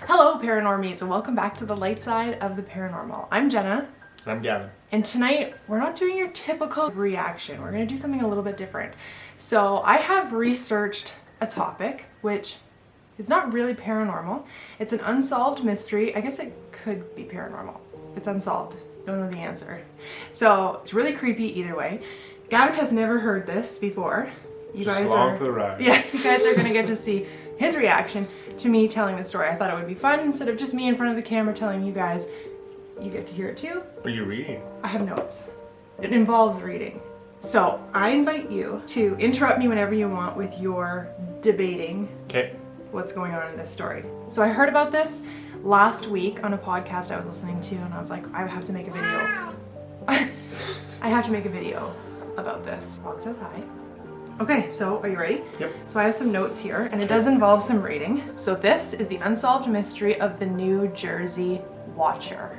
Hello, Paranormies, and welcome back to the light side of the paranormal. I'm Jenna. And I'm Gavin. And tonight, we're not doing your typical reaction. We're going to do something a little bit different. So I have researched a topic, which is not really paranormal. It's an unsolved mystery. I guess it could be paranormal. It's unsolved. Don't know the answer. So it's really creepy either way. Gavin has never heard this before. You Just guys along are, for the ride. Yeah, you guys are going to get to see his reaction to me telling the story. I thought it would be fun. Instead of just me in front of the camera telling you guys, you get to hear it too. Are you reading? I have notes. It involves reading. So I invite you to interrupt me whenever you want with your debating what's going on in this story. So I heard about this last week on a podcast I was listening to, and I was like, I have to make a video. I have to make a video about this. Box says hi. Okay, so are you ready? Yep. So I have some notes here, and it does involve some reading. So this is the unsolved mystery of the New Jersey Watcher.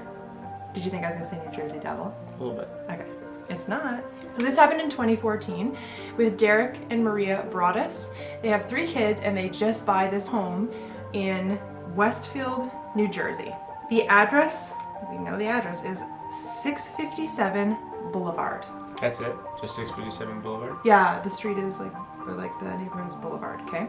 Did you think I was gonna say New Jersey Devil? A little bit. Okay, it's not. So this happened in 2014 with Derek and Maria Broaddus. They have 3 kids, and they just buy this home in Westfield, New Jersey. The address, we know the address, is 657 Boulevard. That's it? Just 657 Boulevard? Yeah, the street is like the neighborhood is Boulevard, okay?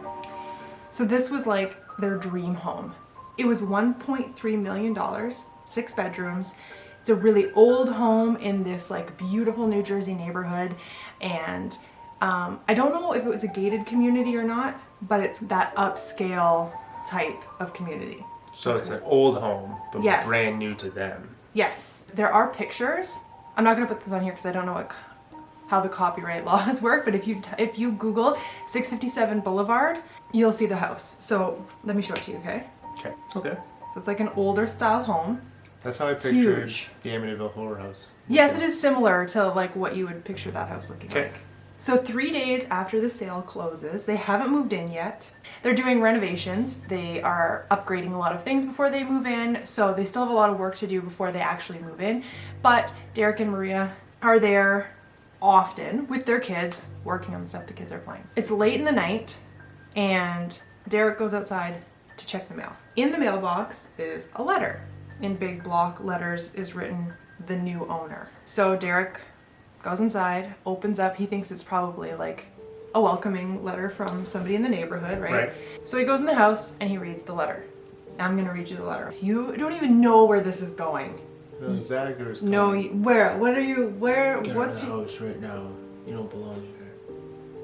So this was like their dream home. It was $1.3 million, 6 bedrooms. It's a really old home in this like beautiful New Jersey neighborhood. And I don't know if it was a gated community or not, but it's that upscale type of community. So it's an old home, but Yes. brand new to them. Yes, there are pictures. I'm not gonna put this on here because I don't know how the copyright laws work, but if you Google 657 Boulevard, you'll see the house. So let me show it to you, okay? Okay. So it's like an older style home. That's how I pictured Huge. the Amityville Horror House. Yes, it is similar to like what you would picture that house looking Okay. like. So 3 days after the sale closes, they haven't moved in yet. They're doing renovations. They are upgrading a lot of things before they move in, so they still have a lot of work to do before they actually move in. But Derek and Maria are there often with their kids, working on the stuff the kids are playing. It's late in the night, and Derek goes outside to check the mail. In the mailbox is a letter. In big block letters is written, "The new owner." So Derek goes inside, opens up. He thinks it's probably like a welcoming letter from somebody in the neighborhood, right? So he goes in the house and he reads the letter. I'm gonna read you the letter. You don't even know where this is going. No, Zagger's No, where? What are you? Where? Get What's out of your? the house right now. You don't belong here.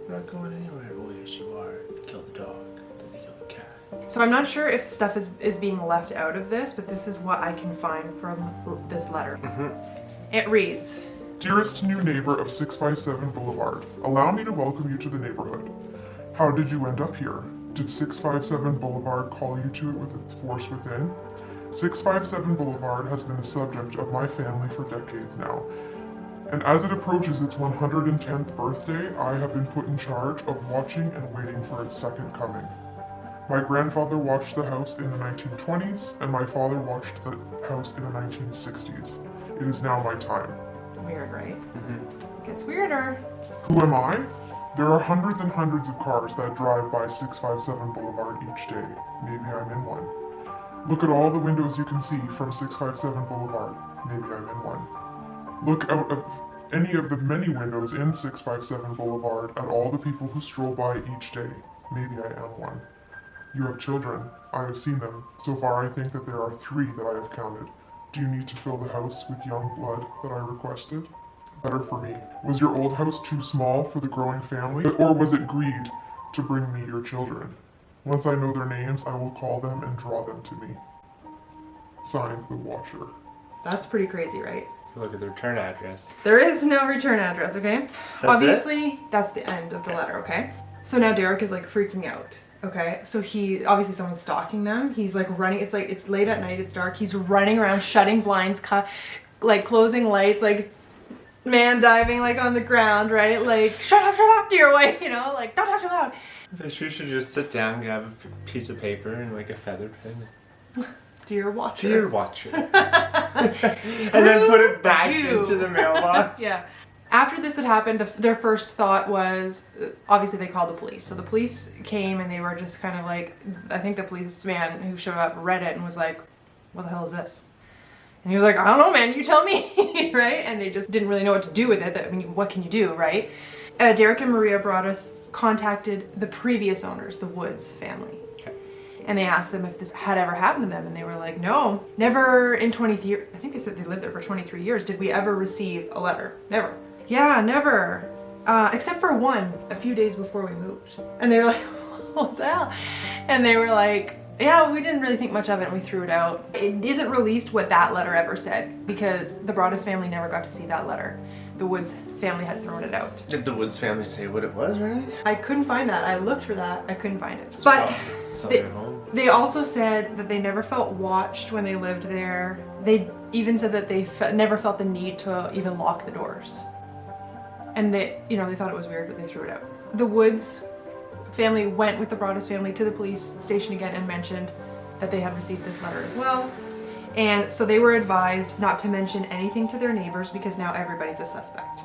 We're not going anywhere. Oh yes, you are. They killed the dog. Then they killed the cat. So I'm not sure if stuff is being left out of this, but this is what I can find from this letter. It reads. Dearest new neighbor of 657 Boulevard, allow me to welcome you to the neighborhood. How did you end up here? Did 657 Boulevard call you to it with its force within? 657 Boulevard has been the subject of my family for decades now. And as it approaches its 110th birthday, I have been put in charge of watching and waiting for its second coming. My grandfather watched the house in the 1920s, and my father watched the house in the 1960s. It is now my time. Weird, right? Gets weirder. Who am I? There are hundreds and hundreds of cars that drive by 657 Boulevard each day. Maybe I'm in one. Look at all the windows you can see from 657 Boulevard. Maybe I'm in one. Look out of any of the many windows in 657 Boulevard at all the people who stroll by each day. Maybe I am one. You have children. I have seen them. So far I think that there are 3 that I have counted. Do you need to fill the house with young blood that I requested? Better for me. Was your old house too small for the growing family? Or was it greed to bring me your children? Once I know their names, I will call them and draw them to me. Signed, the Watcher. That's pretty crazy, right? Look at the return address. There is no return address, okay? That's Obviously, that's the end of the letter, okay? So now Derek is like freaking out, okay? So obviously someone's stalking them. He's like running, it's late at night, it's dark. He's running around, shutting blinds, like closing lights, like man diving like on the ground, right? Like, shut up, dear wife, you know? Like, don't talk too loud. I should just sit down, grab a piece of paper and like a feather pen. Dear Watcher. Dear Watcher. And then put it back into the mailbox. Yeah. After this had happened, their first thought was, obviously they called the police. So the police came and they were just kind of like, I think the policeman who showed up read it and was like, what the hell is this? And he was like, I don't know, man, you tell me, right? And they just didn't really know what to do with it. I mean, what can you do, right? Derek and Maria Broaddus contacted the previous owners, the Woods family. And they asked them if this had ever happened to them, and they were like, no, never in 23 years. I think they said they lived there for 23 years. Did we ever receive a letter? Never. Yeah, never. Except for one, a few days before we moved. And they were like, what the hell? And they were like, yeah, we didn't really think much of it and we threw it out. It isn't released what that letter ever said because the Broaddus family never got to see that letter. The Woods family had thrown it out. Did the Woods family say what it was or anything? I couldn't find that. I looked for that. I couldn't find it. But they also said that they never felt watched when they lived there. They even said that they never felt the need to even lock the doors. And they thought it was weird, but they threw it out. The Woods family went with the Broaddus family to the police station again and mentioned that they had received this letter as well. And so they were advised not to mention anything to their neighbors because now everybody's a suspect.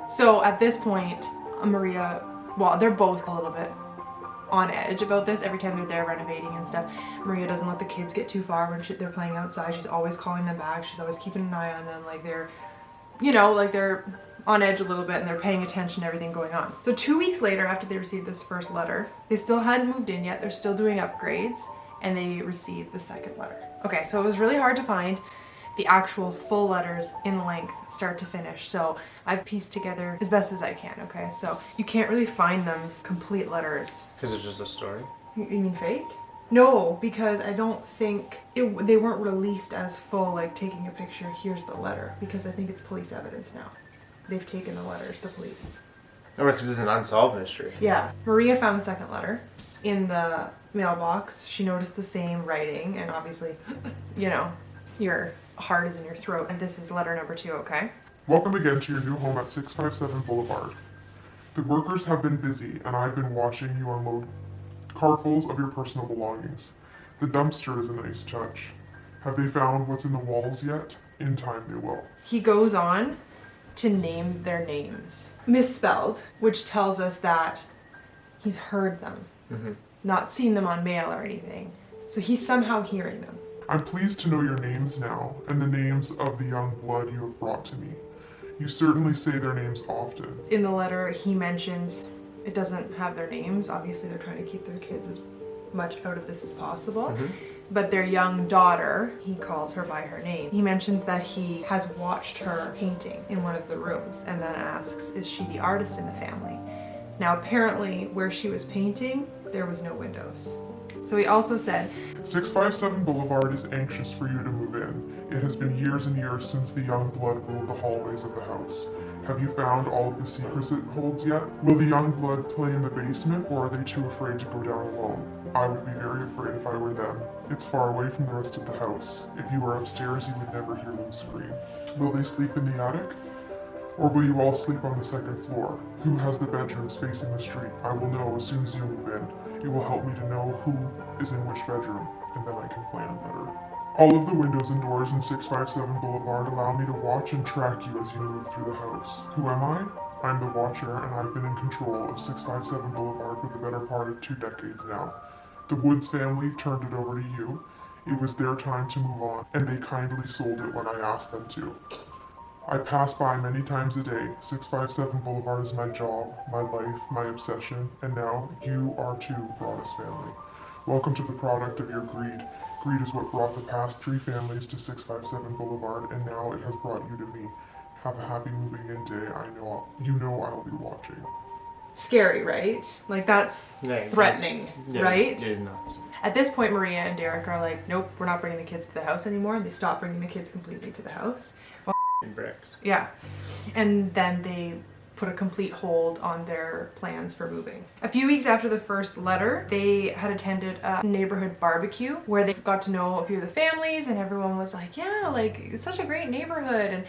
So at this point, Maria, well, they're both a little bit on edge about this every time they're there renovating and stuff. Maria doesn't let the kids get too far when they're playing outside. She's always calling them back. She's always keeping an eye on them. Like they're on edge a little bit and they're paying attention to everything going on. So 2 weeks later, after they received this first letter, they still hadn't moved in yet. They're still doing upgrades and they received the second letter. Okay, so it was really hard to find the actual full letters in length, start to finish. So I've pieced together as best as I can, okay? So you can't really find them complete letters. Because it's just a story? You mean fake? No, because I don't think they weren't released as full, like taking a picture, here's the letter, because I think it's police evidence now. They've taken the letters, the police. Oh, because it's an unsolved mystery. Yeah. Maria found the second letter in the mailbox. She noticed the same writing, and obviously, your heart is in your throat. And this is letter number 2, okay? Welcome again to your new home at 657 Boulevard. The workers have been busy, and I've been watching you unload carfuls of your personal belongings. The dumpster is a nice touch. Have they found what's in the walls yet? In time they will. He goes on to name their names, misspelled, which tells us that he's heard them, not seen them on mail or anything. So he's somehow hearing them. I'm pleased to know your names now, and the names of the young blood you have brought to me. You certainly say their names often. In the letter, he mentions it doesn't have their names. Obviously, they're trying to keep their kids as much out of this as possible. But their young daughter, he calls her by her name. He mentions that he has watched her painting in one of the rooms and then asks, is she the artist in the family? Now, apparently, where she was painting, there was no windows. So he also said, 657 Boulevard is anxious for you to move in. It has been years and years since the young blood ruled the hallways of the house. Have you found all of the secrets it holds yet? Will the young blood play in the basement, or are they too afraid to go down alone? I would be very afraid if I were them. It's far away from the rest of the house. If you were upstairs, you would never hear them scream. Will they sleep in the attic? Or will you all sleep on the second floor? Who has the bedrooms facing the street? I will know as soon as you move in. It will help me to know who is in which bedroom, and then I can plan better. All of the windows and doors in 657 Boulevard allow me to watch and track you as you move through the house. Who am I? I'm the Watcher, and I've been in control of 657 Boulevard for the better part of 2 decades now. The Woods family turned it over to you. It was their time to move on, and they kindly sold it when I asked them to. I pass by many times a day. 657 Boulevard is my job, my life, my obsession, and now you are too, Broaddus family. Welcome to the product of your greed. Greed is what brought the past 3 families to 657 Boulevard, and now it has brought you to me. Have a happy moving in day. You know I'll be watching. Scary, right? Like that's threatening, right? It is nuts. At this point, Maria and Derek are like, nope, we're not bringing the kids to the house anymore. And they stop bringing the kids completely to the house. Bricks. Yeah. And then they put a complete hold on their plans for moving. A few weeks after the first letter, they had attended a neighborhood barbecue where they got to know a few of the families, and everyone was like, yeah, like it's such a great neighborhood.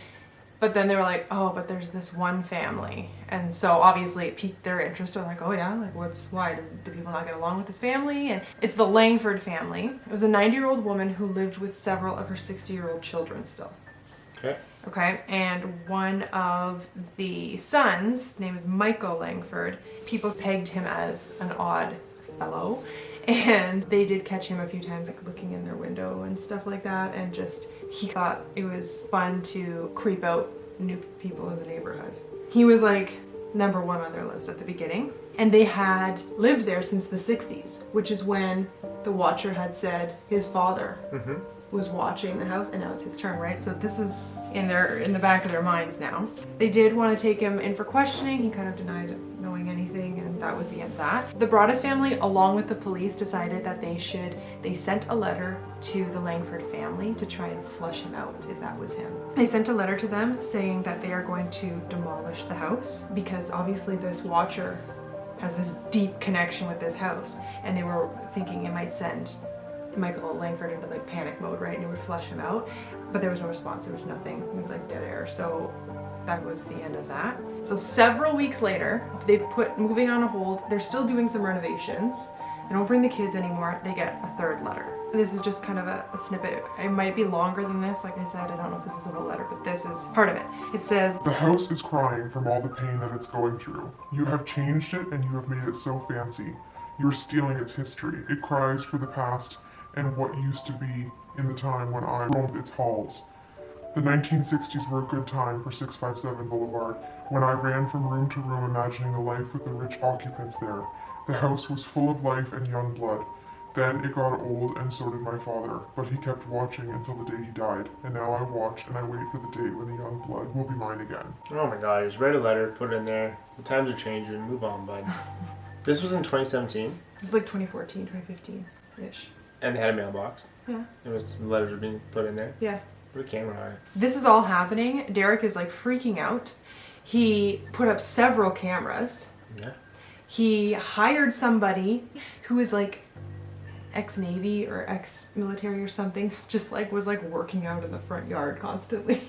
But then they were like, oh, but there's this one family. And so obviously it piqued their interest. They're like, oh yeah, like why? Do people not get along with this family? And it's the Langford family. It was a 90-year-old woman who lived with several of her 60-year-old children still. Okay. Okay, and one of the sons, name is Michael Langford, people pegged him as an odd fellow, and they did catch him a few times like looking in their window and stuff like that, and just he thought it was fun to creep out new people in the neighborhood. He was like number one on their list at the beginning, and they had lived there since the 60s, which is when the watcher had said his father was watching the house, and now it's his turn, right? So this is in the back of their minds now. They did want to take him in for questioning. He kind of denied knowing anything, and that was the end of that. The Broaddus family, along with the police, decided that they sent a letter to the Langford family to try and flush him out if that was him. They sent a letter to them saying that they are going to demolish the house because obviously this watcher has this deep connection with this house, and they were thinking it might send Michael Langford into like panic mode, right? And it would flush him out. But there was no response, there was nothing. It was like dead air. So that was the end of that. So several weeks later, they put moving on hold. They're still doing some renovations. They don't bring the kids anymore. They get a third letter. This is just kind of a snippet. It might be longer than this. Like I said, I don't know if this is a whole letter, but this is part of it. It says, "The house is crying from all the pain that it's going through. You have changed it and you have made it so fancy. You're stealing its history. It cries for the past and what used to be in the time when I roamed its halls. The 1960s were a good time for 657 Boulevard, when I ran from room to room imagining the life with the rich occupants there. The house was full of life and young blood. Then it got old and so did my father, but he kept watching until the day he died, and now I watch and I wait for the day when the young blood will be mine again." Oh my god, just write a letter, put it in there. The times are changing, move on, bud. This was in 2017. this is like 2014, 2015-ish. And they had a mailbox. Yeah. It was the letters were being put in there. Yeah. Put a camera on it. This is all happening. Derek is like freaking out. He put up several cameras. Yeah. He hired somebody who is like ex-Navy or ex-military or something, just like was like working out in the front yard constantly.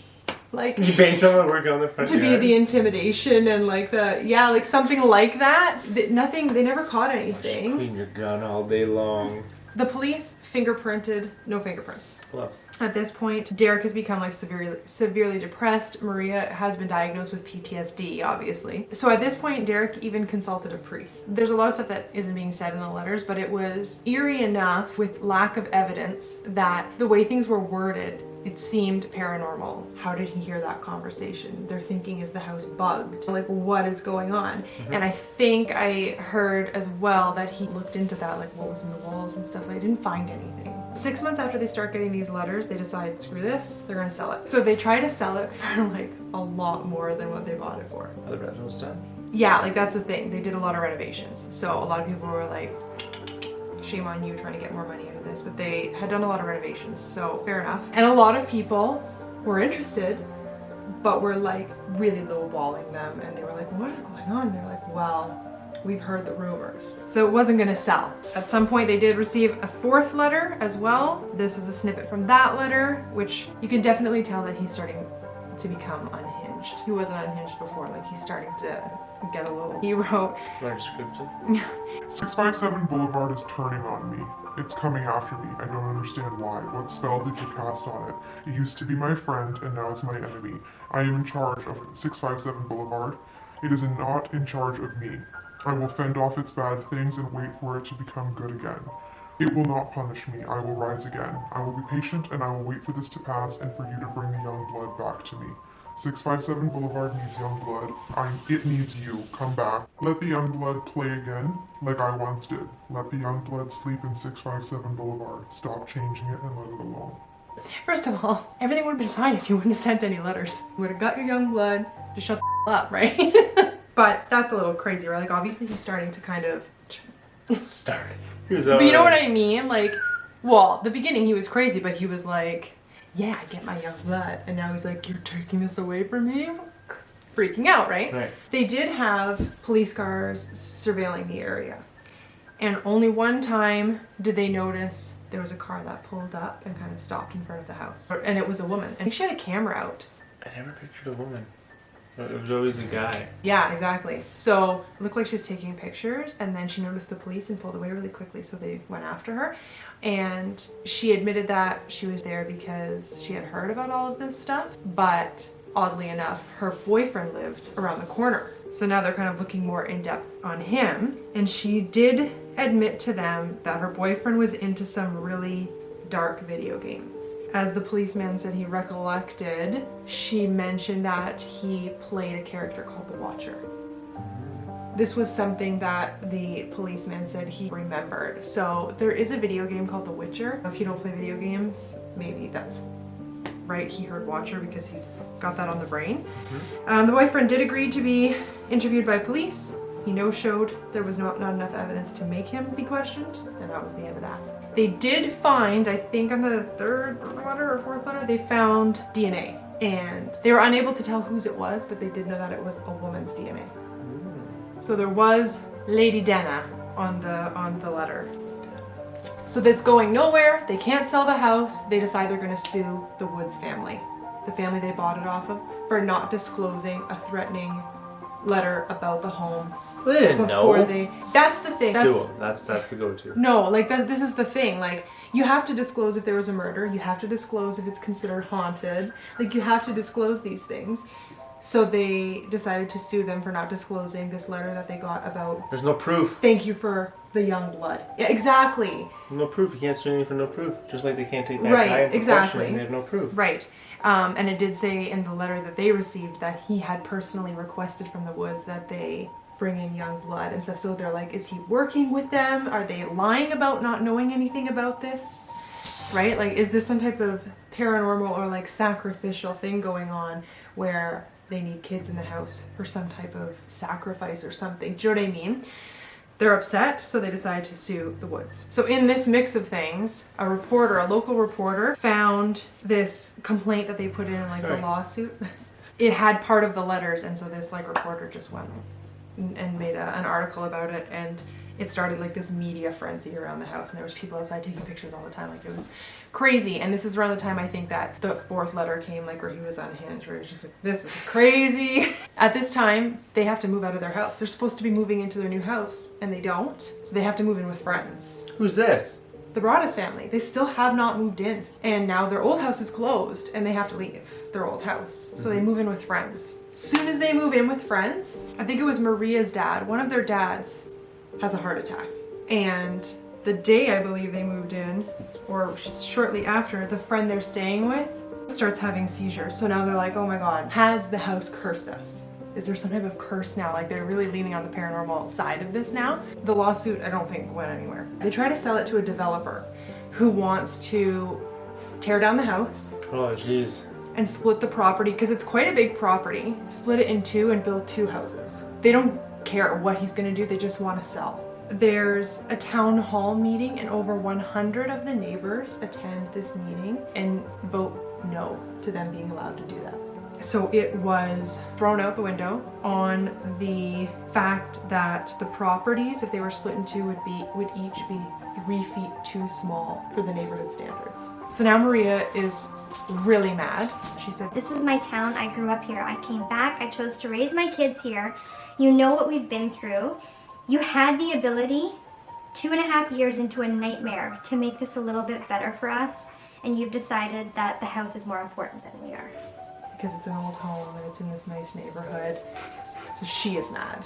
Like You pay someone to work on the front to yard? be the intimidation and like like something like that. Nothing, they never caught anything. Clean your gun all day long. The police fingerprinted, no fingerprints. Gloves. At this point, Derek has become like severely depressed. Maria has been diagnosed with PTSD, obviously. So at this point, Derek even consulted a priest. There's a lot of stuff that isn't being said in the letters, but it was eerie enough with lack of evidence that the way things were worded, it seemed paranormal. How did he hear that conversation? They're thinking, is the house bugged? Like, what is going on? And I think I heard as well that he looked into that, like what was in the walls and stuff. I didn't find anything. 6 months after they start getting these letters, they decide, screw this, they're gonna sell it. So they try to sell it for like a lot more than what they bought it for. Other rental stuff? Yeah, like that's the thing. They did a lot of renovations. So a lot of people were like, shame on you trying to get more money out of this, but they had done a lot of renovations, so fair enough. And a lot of people were interested, but were like really lowballing them, and they were like, what is going on? And they're like, well, we've heard the rumors. So it wasn't gonna sell. At some point they did receive a fourth letter as well. This is a snippet from that letter, which you can definitely tell that he's starting to become unhinged. He wasn't unhinged before, like he's starting to get a little. He wrote, Want a description? 657 Boulevard is turning on me. It's coming after me. I don't understand why. What spell did you cast on it? It used to be my friend, and now it's my enemy. I am in charge of 657 Boulevard. It is not in charge of me. I will fend off its bad things and wait for it to become good again. It will not punish me. I will rise again. I will be patient, and I will wait for this to pass and for you to bring the young blood back to me. 657 Boulevard needs young blood. It needs you. Come back. Let the young blood play again, like I once did. Let the young blood sleep in 657 Boulevard. Stop changing it and let it alone. first of all, everything would have been fine if you wouldn't have sent any letters. You would have got your young blood, just shut the up, right? But that's a little crazy, right? Like obviously he's starting to kind of Starting. But you know what I mean? Like, well, the beginning he was crazy, but he was like, yeah, I get my young blood. And now he's like, you're taking this away from me? Freaking out, right? Right. They did have police cars surveilling the area. And only one time did they notice there was a car that pulled up and kind of stopped in front of the house. And it was a woman. And she had a camera out. I never pictured a woman. It was always a guy. Yeah, exactly. So it looked like she was taking pictures, and then she noticed the police and pulled away really quickly, so they went after her. And she admitted that she was there because she had heard about all of this stuff, but oddly enough, her boyfriend lived around the corner. So now they're kind of looking more in depth on him, and she did admit to them that her boyfriend was into some really dark video games. As the policeman said he recollected, she mentioned that he played a character called the Watcher. This was something that the policeman said he remembered. So there is a video game called The Witcher. If you don't play video games, maybe that's right. He heard Watcher because he's got that on the brain. The boyfriend did agree to be interviewed by police. He no-showed. There was not enough evidence to make him be questioned, and that was the end of that. They did find, I think on the third letter or fourth letter, they found DNA. And they were unable to tell whose it was, but they did know that it was a woman's DNA. So there was Lady Denna on the letter. So that's going nowhere. They can't sell the house. They decide they're gonna sue the Woods family, the family they bought it off of, for not disclosing a threatening letter about the home. Well, they didn't before know. That's the thing. Sue 'em. That's the go-to. No, like this is the thing. Like, you have to disclose if there was a murder. You have to disclose if it's considered haunted. Like, you have to disclose these things. So they decided to sue them for not disclosing this letter that they got about, There's no proof. thank you for the young blood. Yeah, exactly. No proof. You can't sue anything for no proof. Just like they can't take that Right, guy in for exactly. questioning. They have no proof. Right. And it did say in the letter that they received that he had personally requested from the Woods that they bring in young blood and stuff. So they're like, is he working with them? Are they lying about not knowing anything about this? Right? Like, is this some type of paranormal or like sacrificial thing going on where they need kids in the house for some type of sacrifice or something? Do you know what I mean? They're upset, so they decide to sue the Woods. So in this mix of things, a local reporter, found this complaint that they put in like the lawsuit. It had part of the letters, and so this like reporter just went and made an article about it, and it started like this media frenzy around the house, and there was people outside taking pictures all the time. Like, it was crazy. And this is around the time I think that the fourth letter came, like where he was unhinged, where he was just like, this is crazy. At this time, they have to move out of their house. They're supposed to be moving into their new house, and they don't. So they have to move in with friends. Who's this? The Broaddus family. They still have not moved in. And now their old house is closed, and they have to leave their old house. So they move in with friends. Soon as they move in with friends, I think it was Maria's dad, one of their dads, has a heart attack. And the day I believe they moved in, or shortly after, the friend they're staying with starts having seizures. So now they're like, oh my God, has the house cursed us? Is there some type of curse now? Like, they're really leaning on the paranormal side of this now. The lawsuit, I don't think, went anywhere. They try to sell it to a developer who wants to tear down the house Oh, jeez. and split the property, because it's quite a big property, split it in two and build two houses. They don't care what he's gonna do, they just wanna sell. There's a town hall meeting, and over 100 of the neighbors attend this meeting and vote no to them being allowed to do that. So it was thrown out the window on the fact that the properties, if they were split in two, would each be 3 feet too small for the neighborhood standards. So now Maria is really mad. She said, This is my town. I grew up here. I came back. I chose to raise my kids here. You know what we've been through. You had the ability 2.5 years into a nightmare to make this a little bit better for us, and you've decided that the house is more important than we are. because it's an old home and it's in this nice neighborhood. So she is mad.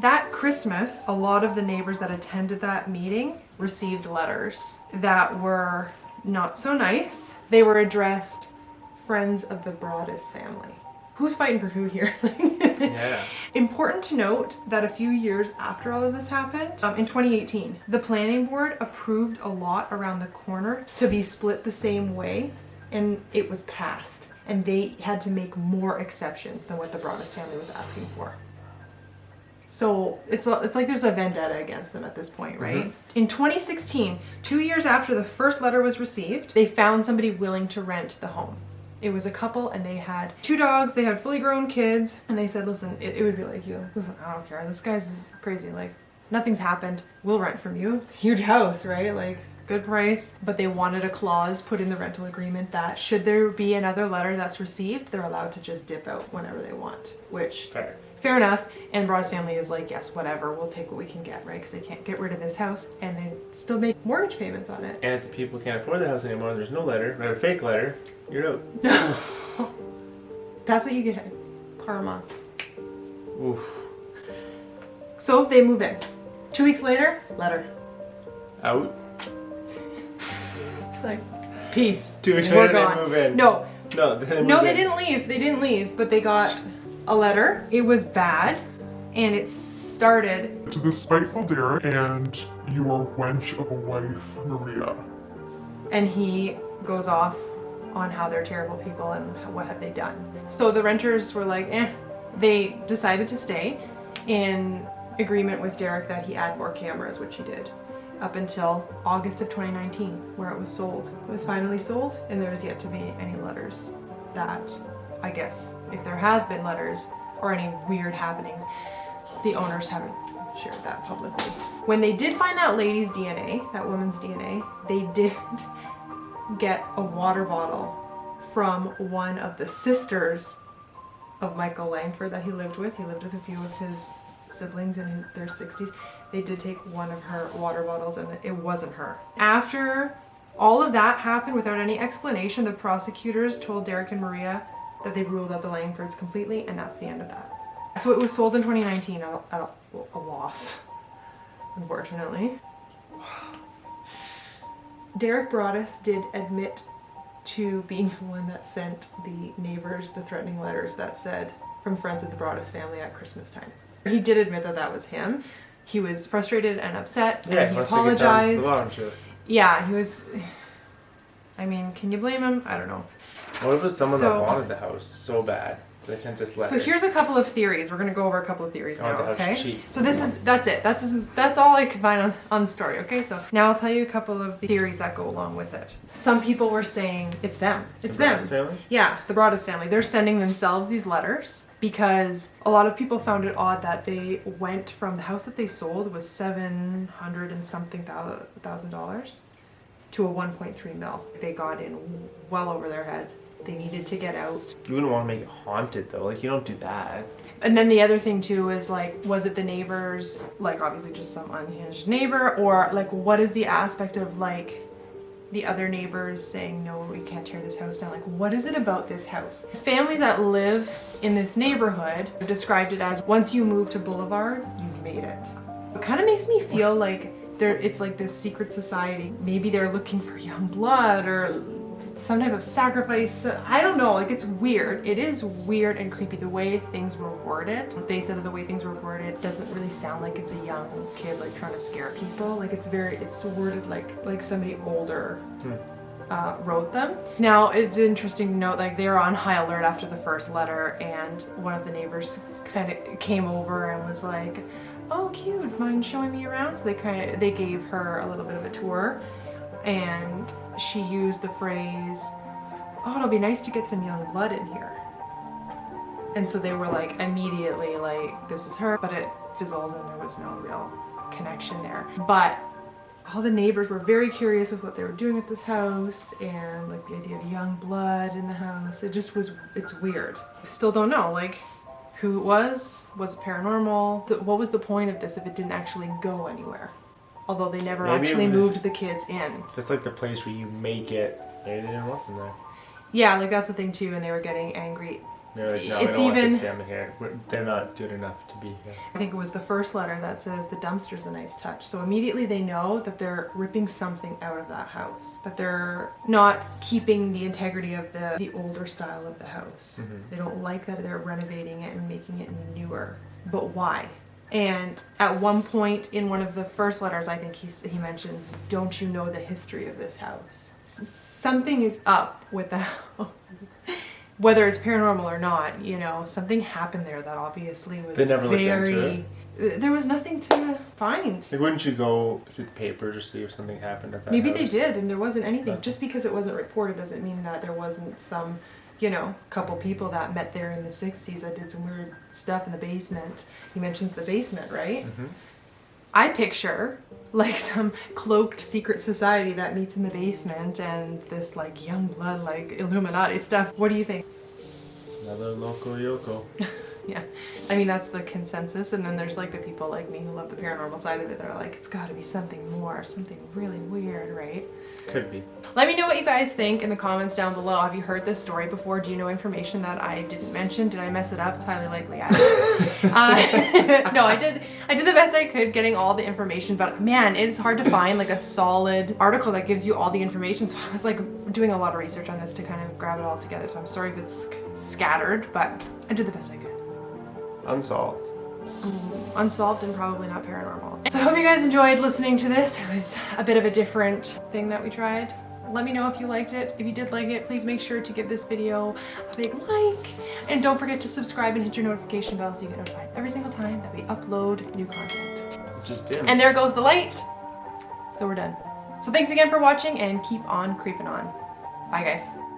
That Christmas, a lot of the neighbors that attended that meeting received letters that were not so nice. They were addressed friends of the Broaddus family. Who's fighting for who here? Yeah. Important to note that a few years after all of this happened, in 2018, the planning board approved a lot around the corner to be split the same way, and it was passed. And they had to make more exceptions than what the Broaddus family was asking for. So it's like there's a vendetta against them at this point, right? In 2016, 2 years after the first letter was received, they found somebody willing to rent the home. It was a couple and they had 2 dogs, they had fully grown kids, and they said, listen, it would be like you. Listen, I don't care, this guy's crazy, like, nothing's happened. We'll rent from you. It's a huge house, right? Like, good price, but they wanted a clause put in the rental agreement that should there be another letter that's received, they're allowed to just dip out whenever they want, which fair enough. And Broad's family is like, yes, whatever, we'll take what we can get, right? Because they can't get rid of this house and they still make mortgage payments on it. And if the people can't afford the house anymore, there's no letter, not a fake letter, you're out. That's what you get. Karma. Oof. So they move in. 2 weeks later, letter. Out. Like, peace. 2 weeks We're later gone. they move in. No, No, they no, they didn't leave. They didn't leave, but they got a letter. It was bad, and it started. To the spiteful Derek and your wench of a wife, Maria. And he goes off on how they're terrible people and what have they done. So the renters were like, eh. They decided to stay in agreement with Derek that he add more cameras, which he did, up until August of 2019, where it was sold. It was finally sold, and there was yet to be any letters that, I guess, if there has been letters or any weird happenings, the owners haven't shared that publicly. When they did find that lady's DNA, that woman's DNA, they did get a water bottle from one of the sisters of Michael Langford that he lived with. He lived with a few of his siblings in their 60s. They did take one of her water bottles and it wasn't her. After all of that happened without any explanation, the prosecutors told Derek and Maria that they've ruled out the Langfords completely, and that's the end of that. So it was sold in 2019 at a loss, unfortunately. Derek Broaddus did admit to being the one that sent the neighbors the threatening letters that said, from friends of the Broaddus family at Christmas time. He did admit that that was him. He was frustrated and upset, and he apologized. Yeah, he was. I mean, can you blame him? I don't know. What if it was someone that wanted the house so bad? They sent this letter. So here's a couple of theories. We're gonna go over a couple of theories now, okay? Cheap. So that's it. That's all I could find on the story, okay? So now I'll tell you a couple of the theories that go along with it. Some people were saying it's them. It's them. The Broaddus family? Yeah, the Broaddus family. They're sending themselves these letters because a lot of people found it odd that they went from the house that they sold was $700 and something thousand to a 1.3 mil. They got in well over their heads. They needed to get out. You wouldn't want to make it haunted though. Like, you don't do that. And then the other thing too is like, was it the neighbors, like obviously just some unhinged neighbor, or like what is the aspect of like the other neighbors saying, no, you can't tear this house down. Like, what is it about this house? Families that live in this neighborhood described it as, once you move to Boulevard, you've made it. It kind of makes me feel like it's like this secret society. Maybe they're looking for young blood or some type of sacrifice. I don't know, like it's weird. It is weird and creepy the way things were worded. They said that the way things were worded doesn't really sound like it's a young kid like trying to scare people. Like it's worded like somebody older wrote them. Now it's interesting to note, like they were on high alert after the first letter, and one of the neighbors kind of came over and was like, oh cute, mind showing me around? So they gave her a little bit of a tour, and she used the phrase, oh, it'll be nice to get some young blood in here. And so they were like immediately like, this is her, but it fizzled and there was no real connection there. But all the neighbors were very curious with what they were doing at this house, and like the idea of young blood in the house. It's weird. Still don't know like who it was it paranormal? What was the point of this if it didn't actually go anywhere? Although they never actually moved the kids in. If it's like the place where you make it, maybe they didn't want them there. Yeah, like that's the thing too, and they were getting angry. They're like, no, we don't want this family here. They're not good enough to be here. I think it was the first letter that says the dumpster's a nice touch. So immediately they know that they're ripping something out of that house. That they're not keeping the integrity of the older style of the house. Mm-hmm. They don't like that they're renovating it and making it newer. But why? And at one point in one of the first letters, I think he mentions, don't you know the history of this house? Something is up with the house. Whether it's paranormal or not, you know, something happened there that obviously was they never looked into it. There was nothing to find. Like, wouldn't you go through the papers or see if something happened at that Maybe house? they did, and there wasn't anything. Just because it wasn't reported doesn't mean that there wasn't some, you know, couple people that met there in the 60s that did some weird stuff in the basement. He mentions the basement, right? Mm-hmm. I picture like some cloaked secret society that meets in the basement and this like young blood like Illuminati stuff. What do you think? Another local Yoko. Yeah, I mean that's the consensus, and then there's like the people like me who love the paranormal side of it. They're like, it's got to be something more, something really weird, right? Could be. Let me know what you guys think in the comments down below. Have you heard this story before? Do you know information that I didn't mention? Did I mess it up? It's highly likely I did. No, I did the best I could getting all the information, but man, it's hard to find like a solid article that gives you all the information. So I was like doing a lot of research on this to kind of grab it all together. So I'm sorry if it's scattered, but I did the best I could. Unsolved. Unsolved and probably not paranormal. So I hope you guys enjoyed listening to this. It was a bit of a different thing that we tried. Let me know if you liked it. If you did like it, please make sure to give this video a big like. And don't forget to subscribe and hit your notification bell so you get notified every single time that we upload new content. Just dim. And there goes the light. So we're done. So thanks again for watching and keep on creeping on. Bye guys.